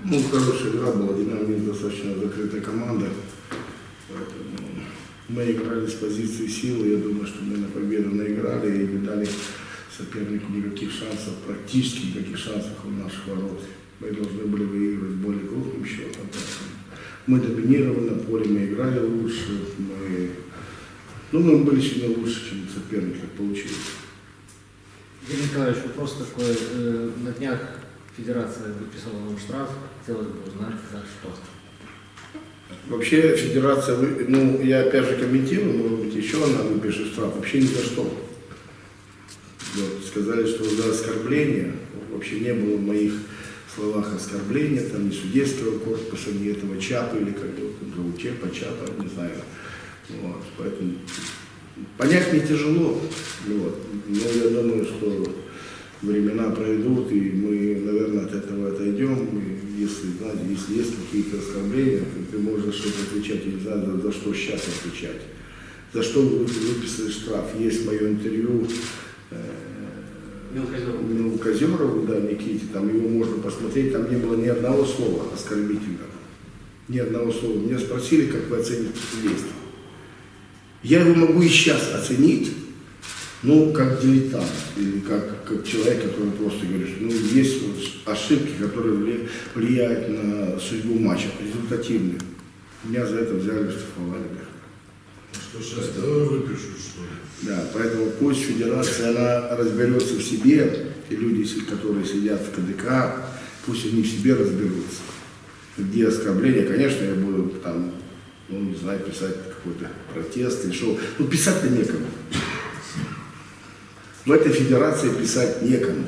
Ну, хорошая игра была, Динамо достаточно закрытая команда. Поэтому мы играли с позиции силы, я думаю, что мы на победу наиграли и не дали сопернику никаких шансов, практически никаких шансов у наших ворот. Мы должны были выигрывать более крупным счетом. Мы доминировали на поле, мы играли лучше, мы были сильно лучше, чем соперник, как получилось. Игорь Николаевич, вопрос такой. На днях Федерация выписала вам штраф. Хотелось бы узнать, за что. Вообще Федерация, я опять же комментирую, может быть, еще она выпишет штраф, вообще ни за что. Вот, сказали, что за оскорбление, вообще не было в моих словах оскорбления, там ни судейского корпуса, ни этого ЧАПа, или как его, ЧАПа, не знаю. Вот, поэтому понять мне тяжело. Вот. Но я думаю, что времена пройдут, и мы, наверное, от этого отойдем. И если есть какие-то оскорбления, то ты можешь что-то отвечать, и не знаю, за что сейчас отвечать. За что вы выписали штраф. Есть мое интервью Козерову, да, Никите, там его можно посмотреть, там не было ни одного слова оскорбительного. Ни одного слова. Меня спросили, как вы оцените действие. Я его могу и сейчас оценить, как дилетант, или как человек, который просто говорит, что есть ошибки, которые влияют на судьбу матча, результативные. Меня за это взяли, штрафовали. Что сейчас, давай выпишут, что ли? Да, поэтому пусть федерация, она разберется в себе, и люди, которые сидят в КДК, пусть они в себе разберутся. Где оскорбления, конечно, я буду там, не знаю, писать какой-то протест или что. Писать-то некому. В этой федерации писать некому.